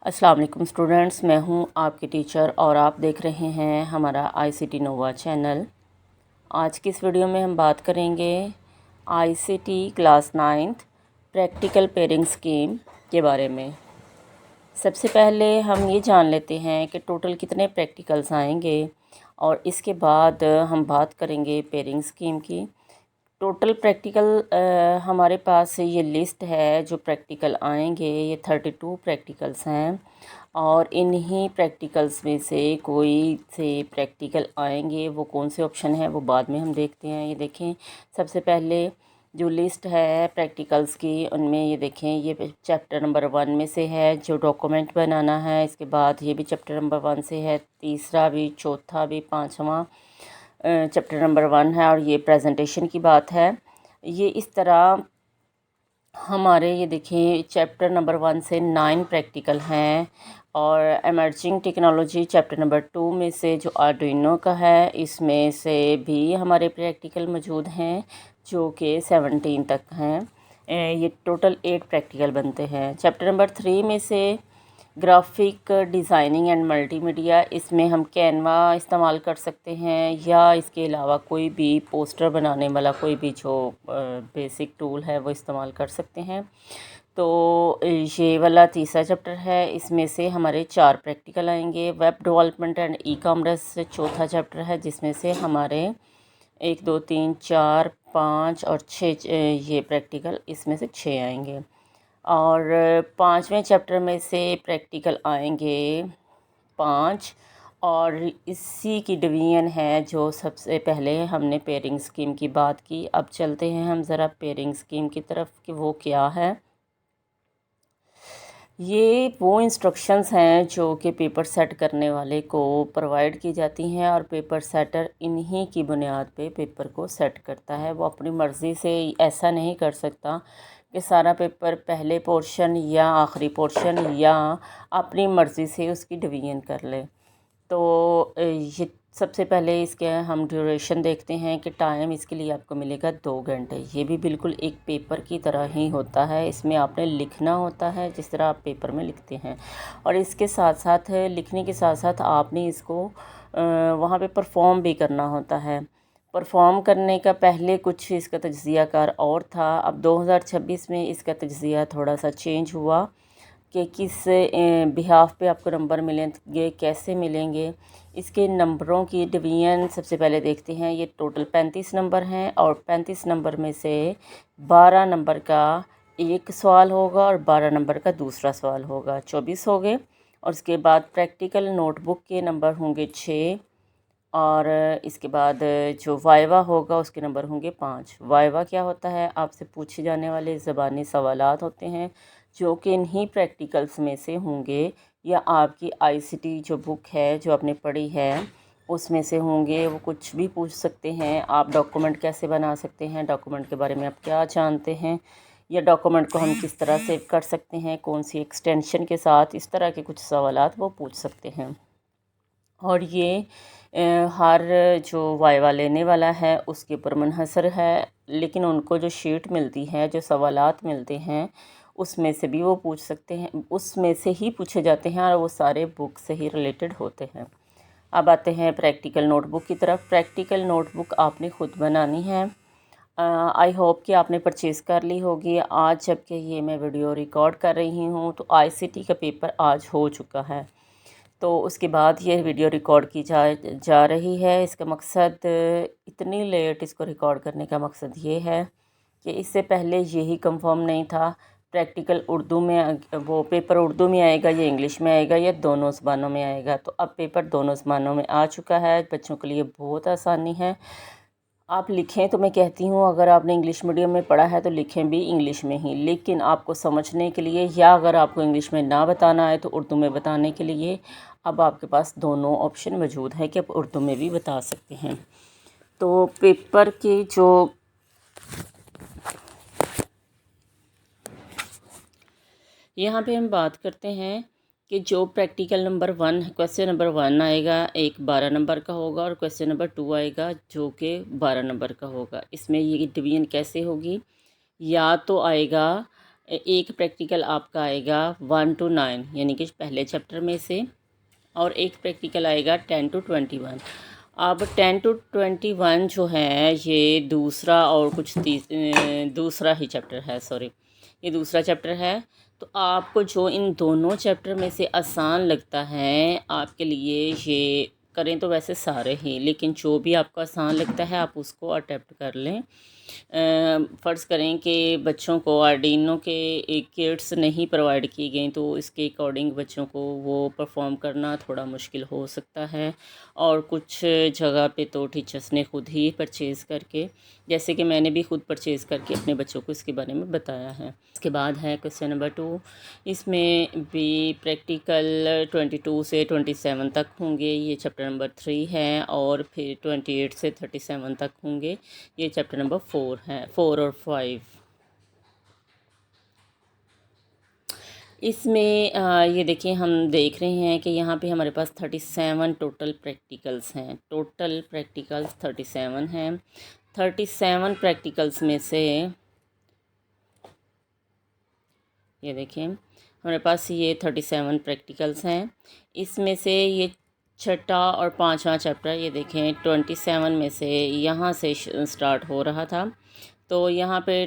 अस्सलाम वालेकुम स्टूडेंट्स, मैं हूं आपके टीचर और आप देख रहे हैं हमारा ICT नोवा चैनल। आज की इस वीडियो में हम बात करेंगे ICT class 9th practical pairing scheme के बारे में। सबसे पहले हम ये जान लेते हैं कि टोटल कितने प्रैक्टिकल्स आएंगे और इसके बाद हम बात करेंगे पेयरिंग स्कीम की। टोटल प्रैक्टिकल हमारे पास ये लिस्ट है जो प्रैक्टिकल आएंगे, ये 32 प्रैक्टिकल्स हैं और इन्हीं प्रैक्टिकल्स में से कोई से प्रैक्टिकल आएंगे, वो कौन से ऑप्शन है वो बाद में हम देखते हैं। ये देखें, सबसे पहले जो लिस्ट है प्रैक्टिकल्स की उनमें ये देखें, ये चैप्टर नंबर 1 में से है जो डॉक्यूमेंट बनाना है। इसके बाद ये भी चैप्टर नंबर 1 से है, तीसरा भी, चौथा भी, पाँचवा चैप्टर नंबर 1 है और ये प्रेजेंटेशन की बात है। ये इस तरह हमारे ये देखिए चैप्टर नंबर 1 से 9 प्रैक्टिकल हैं और एमर्जिंग टेक्नोलॉजी चैप्टर नंबर 2 में से जो आर्डुइनो का है इसमें से भी हमारे प्रैक्टिकल मौजूद हैं जो कि 17 तक हैं। ये टोटल 8 प्रैक्टिकल बनते हैं। चैप्टर नंबर 3 में से ग्राफिक डिज़ाइनिंग एंड मल्टीमीडिया, इसमें हम कैनवा इस्तेमाल कर सकते हैं या इसके अलावा कोई भी पोस्टर बनाने वाला कोई भी जो बेसिक टूल है वो इस्तेमाल कर सकते हैं। तो ये वाला तीसरा चैप्टर है, इसमें से हमारे 4 प्रैक्टिकल आएंगे। Web development and e commerce चौथा चैप्टर है जिसमें से हमारे 1 2 3 4 5 और 6 ये प्रैक्टिकल इसमें से 6 आएंगे। और 5वें चैप्टर में से प्रैक्टिकल आएंगे 5 और इसी की डिवीजन है जो सबसे पहले हमने पेयरिंग स्कीम की बात की। अब चलते हैं हम ज़रा पेयरिंग स्कीम की तरफ कि वो क्या है। ये वो इंस्ट्रक्शंस हैं जो कि पेपर सेट करने वाले को प्रोवाइड की जाती हैं और पेपर सेटर इन्हीं की बुनियाद पे पेपर को सेट करता है। वो अपनी मर्ज़ी से ऐसा नहीं कर सकता कि सारा पेपर पहले पोर्शन या आखिरी पोर्शन या अपनी मर्ज़ी से उसकी डिवीज़न कर ले। तो ये सबसे पहले इसके हम ड्यूरेशन देखते हैं कि टाइम इसके लिए आपको मिलेगा 2 घंटे। ये भी बिल्कुल एक पेपर की तरह ही होता है, इसमें आपने लिखना होता है जिस तरह आप पेपर में लिखते हैं और इसके साथ साथ लिखने के साथ साथ आपने इसको वहाँ पे परफॉर्म भी करना होता है। परफॉर्म करने का पहले कुछ इसका तज्ज़ियाकार और था, अब 2026 में इसका तज्ज़िया थोड़ा सा चेंज हुआ कि किस बिहाफ पे आपको नंबर मिलेंगे, कैसे मिलेंगे। इसके नंबरों की डिवीज़न सबसे पहले देखते हैं। ये टोटल 35 नंबर हैं और 35 नंबर में से 12 नंबर का एक सवाल होगा और 12 नंबर का दूसरा सवाल होगा, 24 हो गए। और उसके बाद प्रैक्टिकल नोटबुक के नंबर होंगे 6 और इसके बाद जो वाइवा होगा उसके नंबर होंगे 5। वाइवा क्या होता है? आपसे पूछे जाने वाले ज़बानी सवालात होते हैं जो कि इन्हीं प्रैक्टिकल्स में से होंगे या आपकी ICT जो बुक है जो आपने पढ़ी है उसमें से होंगे। वो कुछ भी पूछ सकते हैं। आप डॉक्यूमेंट कैसे बना सकते हैं, डॉक्यूमेंट के बारे में आप क्या जानते हैं, या डॉक्यूमेंट को हम किस तरह सेव कर सकते हैं, कौन सी एक्सटेंशन के साथ, इस तरह के कुछ सवालात वो पूछ सकते हैं। और ये हर जो वाइवा लेने वाला है उसके ऊपर मुनहसर है, लेकिन उनको जो शीट मिलती है, जो सवालात मिलते हैं उसमें से भी वो पूछ सकते हैं, उसमें से ही पूछे जाते हैं और वो सारे बुक से ही रिलेटेड होते हैं। अब आते हैं प्रैक्टिकल नोटबुक की तरफ। प्रैक्टिकल नोटबुक आपने ख़ुद बनानी है। आई होप कि आपने परचेज़ कर ली होगी। आज जबकि ये मैं वीडियो रिकॉर्ड कर रही हूँ तो ICT का पेपर आज हो चुका है, तो उसके बाद ये वीडियो रिकॉर्ड की जा रही है। इसका मकसद, इतनी लेट इसको रिकॉर्ड करने का मकसद ये है कि इससे पहले यही कंफर्म नहीं था प्रैक्टिकल उर्दू में, वो पेपर उर्दू में आएगा या इंग्लिश में आएगा या दोनों ज़बानों में आएगा। तो अब पेपर दोनों ज़बानों में आ चुका है। बच्चों के लिए बहुत आसानी है। आप लिखें तो मैं कहती हूँ अगर आपने इंग्लिश मीडियम में पढ़ा है तो लिखें भी इंग्लिश में ही, लेकिन आपको समझने के लिए या अगर आपको इंग्लिश में ना बताना है तो उर्दू में बताने के लिए अब आपके पास दोनों ऑप्शन मौजूद हैं कि आप उर्दू में भी बता सकते हैं। तो पेपर के जो यहाँ पे हम बात करते हैं कि जो प्रैक्टिकल नंबर 1, क्वेश्चन नंबर 1 आएगा, एक 12 नंबर का होगा और क्वेश्चन नंबर 2 आएगा जो कि 12 नंबर का होगा। इसमें ये डिवीज़न कैसे होगी? या तो आएगा एक प्रैक्टिकल आपका आएगा 1 to 9 यानी कि पहले चैप्टर में से, और एक प्रैक्टिकल आएगा 10 to 21। अब 10 to 21 जो है ये दूसरा और कुछ दूसरा ही चैप्टर है, सॉरी ये दूसरा चैप्टर है। तो आपको जो इन दोनों चैप्टर में से आसान लगता है आपके लिए, ये करें तो वैसे सारे ही, लेकिन जो भी आपको आसान लगता है आप उसको अटेम्प्ट कर लें। फ़र्ज़ करें कि बच्चों को आर्डिनो के किट्स नहीं प्रोवाइड की गई, तो इसके अकॉर्डिंग बच्चों को वो परफॉर्म करना थोड़ा मुश्किल हो सकता है। और कुछ जगह पे तो टीचर्स ने ख़ुद ही परचेज़ करके, जैसे कि मैंने भी ख़ुद परचेज़ करके अपने बच्चों को इसके बारे में बताया है। इसके बाद है क्वेश्चन नंबर 2। इसमें भी प्रैक्टिकल 22 से 27 तक होंगे, ये चैप्टर नंबर 3 है, और फिर 28 से 37 तक होंगे, ये चैप्टर नंबर 4 है, 4 और 5। इसमें ये देखिए हम देख रहे हैं कि यहाँ पे हमारे पास 37 टोटल प्रैक्टिकल्स हैं। टोटल प्रैक्टिकल्स 37 हैं। 37 प्रैक्टिकल्स में से ये देखिए हमारे पास ये 37 प्रैक्टिकल्स हैं। इसमें से ये छठा और पांचवा चैप्टर ये देखें 27 में से यहाँ से स्टार्ट हो रहा था। तो यहाँ पे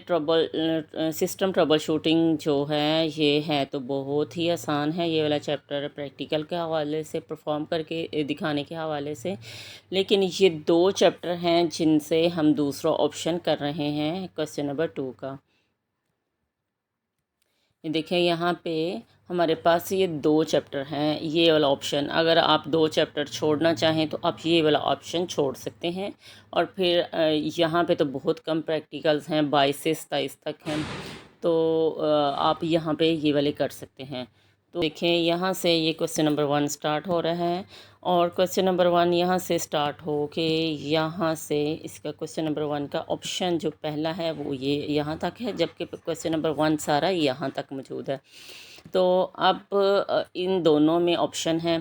सिस्टम ट्रबल शूटिंग जो है ये है तो बहुत ही आसान है ये वाला चैप्टर, प्रैक्टिकल के हवाले से, परफॉर्म करके दिखाने के हवाले से। लेकिन ये 2 चैप्टर हैं जिनसे हम दूसरा ऑप्शन कर रहे हैं क्वेश्चन नंबर 2 का। ये देखें यहाँ पे हमारे पास ये 2 चैप्टर हैं, ये वाला ऑप्शन, अगर आप 2 चैप्टर छोड़ना चाहें तो आप ये वाला ऑप्शन छोड़ सकते हैं। और फिर यहाँ पे तो बहुत कम प्रैक्टिकल्स हैं, 22 से 27 तक हैं, तो आप यहाँ पे ये वाले कर सकते हैं। तो देखें यहाँ से ये क्वेश्चन नंबर 1 स्टार्ट हो रहा है, और क्वेश्चन नंबर 1 यहाँ से स्टार्ट हो के यहाँ से इसका क्वेश्चन नंबर 1 का ऑप्शन जो पहला है वो ये यहाँ तक है, जबकि क्वेश्चन नंबर 1 सारा यहाँ तक मौजूद है। तो अब इन दोनों में ऑप्शन है,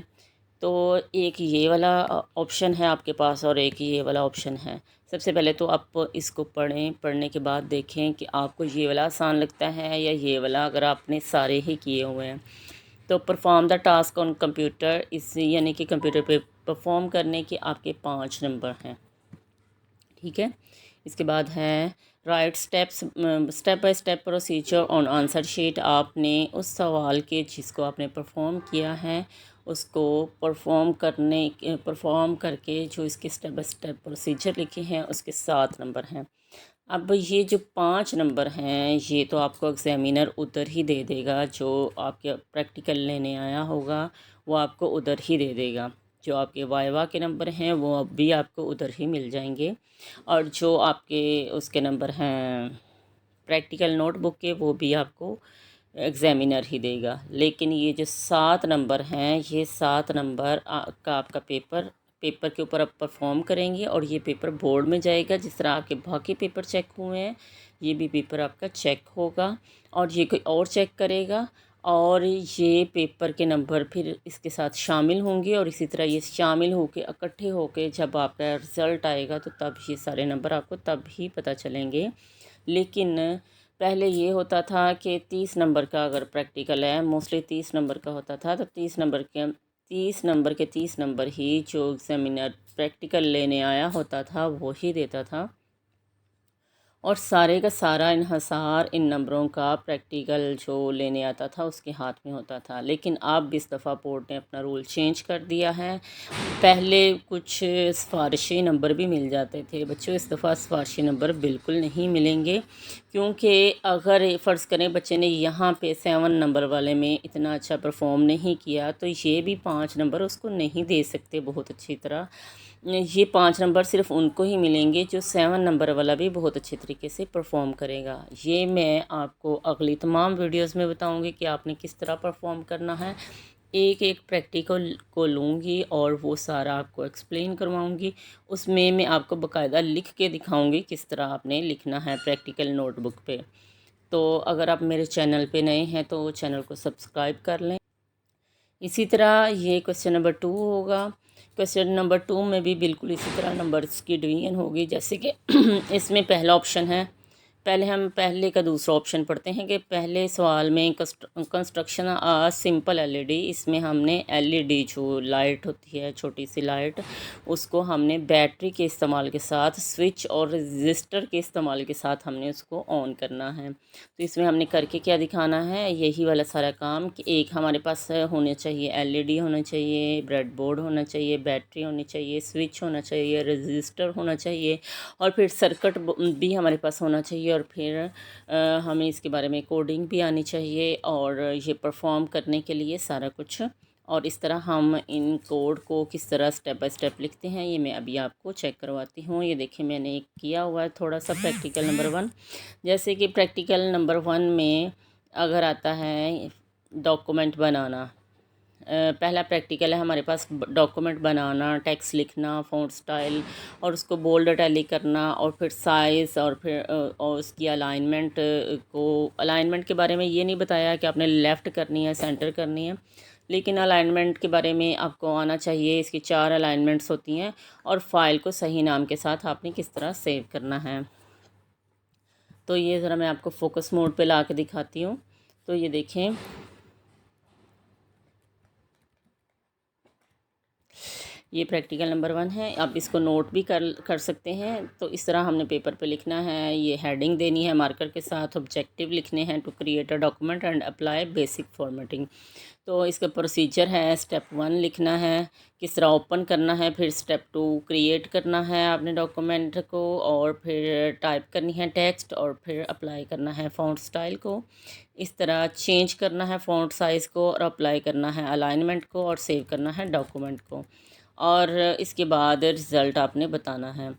तो एक ये वाला ऑप्शन है आपके पास और एक ये वाला ऑप्शन है। सबसे पहले तो आप इसको पढ़ें, पढ़ने के बाद देखें कि आपको ये वाला आसान लगता है या ये वाला, अगर आपने सारे ही किए हुए हैं। तो perform the task on computer, इस यानी कि कंप्यूटर पे परफॉर्म करने के आपके 5 नंबर हैं, ठीक है। इसके बाद है right step by step procedure on answer sheet. आपने उस सवाल के जिसको आपने परफॉर्म किया है उसको परफॉर्म करके जो इसके स्टेप बाय स्टेप प्रोसीजर लिखे हैं उसके 7 नंबर हैं। अब ये जो 5 नंबर हैं ये तो आपको एग्ज़ामिनर उधर ही दे देगा, जो आपके प्रैक्टिकल लेने आया होगा वो आपको उधर ही दे देगा। जो आपके वाइवा के नंबर हैं वो अब भी आपको उधर ही मिल जाएंगे, और जो आपके उसके नंबर हैं प्रैक्टिकल नोटबुक के वो भी आपको एग्ज़ामिनर ही देगा। लेकिन ये जो 7 नंबर हैं ये 7 नंबर का आपका पेपर के ऊपर आप परफॉर्म करेंगे, और ये पेपर बोर्ड में जाएगा। जिस तरह आपके बाकी पेपर चेक हुए हैं ये भी पेपर आपका चेक होगा, और ये कोई और चेक करेगा, और ये पेपर के नंबर फिर इसके साथ शामिल होंगे, और इसी तरह ये शामिल होके इकट्ठे होके जब आपका रिज़ल्ट आएगा तो तब ये सारे नंबर आपको तब ही पता चलेंगे। लेकिन पहले ये होता था कि 30 नंबर का अगर प्रैक्टिकल है, मोस्टली 30 नंबर का होता था, तो 30 नंबर के 30 नंबर ही जो एग्ज़ामिनर प्रैक्टिकल लेने आया होता था वो ही देता था, और सारे का सारा इन्हसार इन नंबरों का प्रैक्टिकल जो लेने आता था उसके हाथ में होता था। लेकिन अब इस दफ़ा बोर्ड ने अपना रूल चेंज कर दिया है। पहले कुछ सिफारिशी नंबर भी मिल जाते थे बच्चों, इस दफ़ा सिफारिशी नंबर बिल्कुल नहीं मिलेंगे, क्योंकि अगर फ़र्ज़ करें बच्चे ने यहाँ पे 7 नंबर वाले में इतना अच्छा परफॉर्म नहीं किया तो ये भी 5 नंबर उसको नहीं दे सकते बहुत अच्छी तरह। ये 5 नंबर सिर्फ उनको ही मिलेंगे जो 7 नंबर वाला भी बहुत अच्छे तरीके से परफॉर्म करेगा। ये मैं आपको अगली तमाम वीडियोस में बताऊंगी कि आपने किस तरह परफॉर्म करना है। एक एक प्रैक्टिकल को लूँगी और वो सारा आपको एक्सप्लेन करवाऊंगी। उसमें मैं आपको बाकायदा लिख के दिखाऊंगी किस तरह आपने लिखना है प्रैक्टिकल नोटबुक पे। तो अगर आप मेरे चैनल पे नए हैं तो चैनल को सब्सक्राइब कर लें। इसी तरह ये क्वेश्चन नंबर 2 होगा। क्वेश्चन नंबर 2 में भी बिल्कुल इसी तरह नंबर्स की डिवीज़न होगी, जैसे कि इसमें पहला ऑप्शन है पहले हम पहले का दूसरा ऑप्शन पढ़ते हैं कि पहले सवाल में कंस्ट्रक्शन आ सिंपल एलईडी, इसमें हमने एलईडी जो लाइट होती है छोटी सी लाइट, उसको हमने बैटरी के इस्तेमाल के साथ स्विच और रजिस्टर के इस्तेमाल के साथ हमने उसको ऑन करना है। तो इसमें हमने करके क्या दिखाना है, यही वाला सारा काम कि एक हमारे पास होने चाहिए एलईडी होना चाहिए, ब्रेडबोर्ड होना चाहिए, बैटरी होनी चाहिए, स्विच होना चाहिए, रजिस्टर होना चाहिए और फिर सर्किट भी हमारे पास होना चाहिए और फिर हमें इसके बारे में कोडिंग भी आनी चाहिए और ये परफॉर्म करने के लिए सारा कुछ। और इस तरह हम इन कोड को किस तरह स्टेप बाय स्टेप लिखते हैं ये मैं अभी आपको चेक करवाती हूँ। ये देखिए मैंने एक किया हुआ है थोड़ा सा प्रैक्टिकल नंबर 1। जैसे कि प्रैक्टिकल नंबर 1 में अगर आता है डॉक्यूमेंट बनाना, पहला प्रैक्टिकल है हमारे पास डॉक्यूमेंट बनाना, टेक्स्ट लिखना, फ़ॉन्ट स्टाइल और उसको बोल्ड इटैलिक करना और फिर साइज़ और फिर और उसकी अलाइनमेंट के बारे में ये नहीं बताया कि आपने लेफ़्ट करनी है सेंटर करनी है, लेकिन अलाइनमेंट के बारे में आपको आना चाहिए। इसकी 4 अलाइनमेंट्स होती हैं और फाइल को सही नाम के साथ आपने किस तरह सेव करना है। तो ये ज़रा मैं आपको फोकस मोड पे ला के दिखाती हूँ। तो ये देखें, ये प्रैक्टिकल नंबर 1 है। आप इसको नोट भी कर सकते हैं। तो इस तरह हमने पेपर पे लिखना है, ये हेडिंग देनी है मार्कर के साथ, ऑब्जेक्टिव लिखने हैं, to create a document and apply basic formatting. तो इसका प्रोसीजर है, स्टेप 1 लिखना है किस तरह ओपन करना है, फिर स्टेप 2 क्रिएट करना है आपने डॉक्यूमेंट को और फिर टाइप करनी है टेक्स्ट और फिर अप्लाई करना है फ़ॉन्ट स्टाइल को। इस तरह चेंज करना है फ़ॉन्ट साइज़ को और अप्लाई करना है अलाइनमेंट को और सेव करना है डॉक्यूमेंट को और इसके बाद रिज़ल्ट आपने बताना है।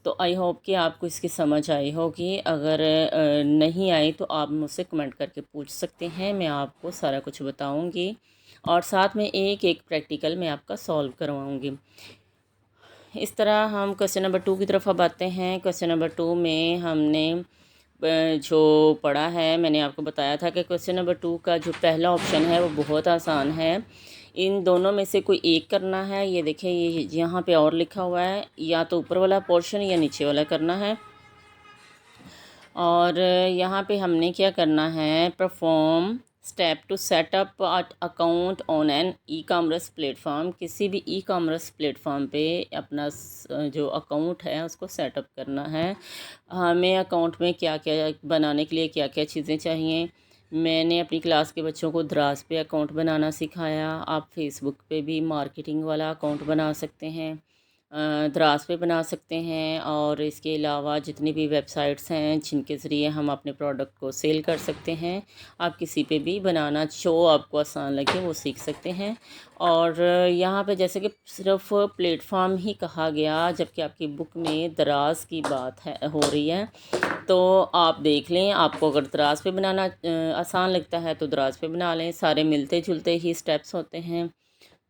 तो आई होप कि आपको इसकी समझ आई होगी। अगर नहीं आई तो आप मुझसे कमेंट करके पूछ सकते हैं, मैं आपको सारा कुछ बताऊंगी और साथ में एक एक प्रैक्टिकल मैं आपका सॉल्व करवाऊंगी। इस तरह हम क्वेश्चन नंबर 2 की तरफ अब आते हैं। क्वेश्चन नंबर 2 में हमने जो पढ़ा है, मैंने आपको बताया था कि क्वेश्चन नंबर 2 का जो पहला ऑप्शन है वो बहुत आसान है। इन दोनों में से कोई एक करना है। ये देखिए ये यहाँ पे और लिखा हुआ है, या तो ऊपर वाला पोर्शन या नीचे वाला करना है। और यहाँ पे हमने क्या करना है, perform step to setup account on an e commerce platform. किसी भी ई कॉमर्स प्लेटफॉर्म पे अपना जो अकाउंट है उसको सेटअप करना है। हमें अकाउंट में क्या क्या बनाने के लिए क्या क्या चीज़ें चाहिए, मैंने अपनी क्लास के बच्चों को द्रास पे अकाउंट बनाना सिखाया। आप फेसबुक पे भी मार्केटिंग वाला अकाउंट बना सकते हैं, द्रास पे बना सकते हैं और इसके अलावा जितनी भी वेबसाइट्स हैं जिनके ज़रिए हम अपने प्रोडक्ट को सेल कर सकते हैं, आप किसी पे भी बनाना जो आपको आसान लगे वो सीख सकते हैं। और यहाँ पे जैसे कि सिर्फ प्लेटफॉर्म ही कहा गया जबकि आपकी बुक में दराज की बात है हो रही है। तो आप देख लें, आपको अगर दराज पे बनाना आसान लगता है तो दराज पे बना लें, सारे मिलते जुलते ही स्टेप्स होते हैं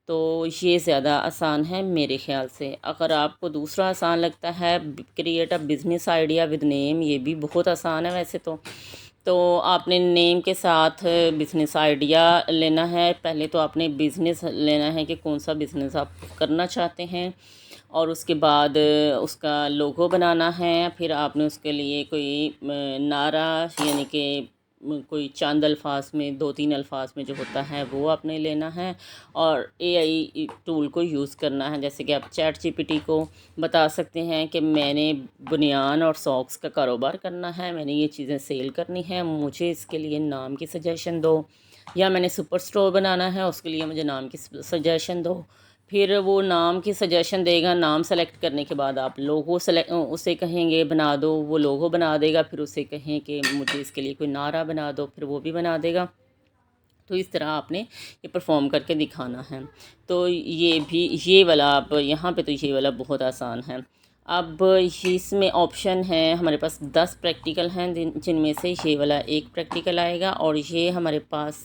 तो ये ज़्यादा आसान है मेरे ख़्याल से। अगर आपको दूसरा आसान लगता है create a business idea with name, ये भी बहुत आसान है वैसे तो आपने नेम के साथ बिज़नेस आइडिया लेना है। पहले तो आपने बिज़नेस लेना है कि कौन सा बिज़नेस आप करना चाहते हैं और उसके बाद उसका लोगो बनाना है। फिर आपने उसके लिए कोई नारा यानी कि कोई चंद अल्फाज में 2-3 अल्फाज में जो होता है वो आपने लेना है और एआई टूल को यूज़ करना है। जैसे कि आप चैट जीपीटी को बता सकते हैं कि मैंने बनियान और सॉक्स का कारोबार करना है, मैंने ये चीज़ें सेल करनी है, मुझे इसके लिए नाम की सजेशन दो, या मैंने सुपर स्टोर बनाना है उसके लिए मुझे नाम की सजेशन दो। फिर वो नाम की सजेशन देगा, नाम सेलेक्ट करने के बाद आप लोगो सेलेक्ट उसे कहेंगे बना दो, वो लोगो बना देगा। फिर उसे कहें कि मुझे इसके लिए कोई नारा बना दो, फिर वो भी बना देगा। तो इस तरह आपने ये परफॉर्म करके दिखाना है। तो ये वाला आप यहाँ पे तो ये वाला बहुत आसान है। अब इसमें ऑप्शन है हमारे पास 10 प्रैक्टिकल हैं जिनमें से ये वाला एक प्रैक्टिकल आएगा और ये हमारे पास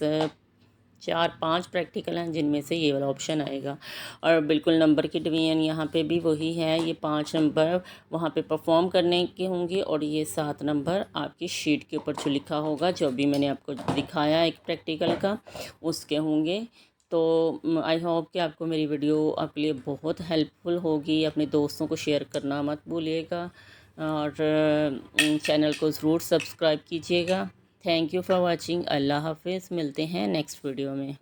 4-5 प्रैक्टिकल हैं जिनमें से ये वाला ऑप्शन आएगा। और बिल्कुल नंबर की डिवीज़न यहाँ पे भी वही है, ये 5 नंबर वहाँ पे परफॉर्म करने के होंगे और ये 7 नंबर आपकी शीट के ऊपर जो लिखा होगा, जो भी मैंने आपको दिखाया एक प्रैक्टिकल का, उसके होंगे। तो आई होप कि आपको मेरी वीडियो आपके लिए बहुत हेल्पफुल होगी। अपने दोस्तों को शेयर करना मत भूलिएगा। और चैनल को ज़रूर सब्सक्राइब कीजिएगा। Thank you for watching. अल्लाह हाफिज़। मिलते हैं नेक्स्ट वीडियो में।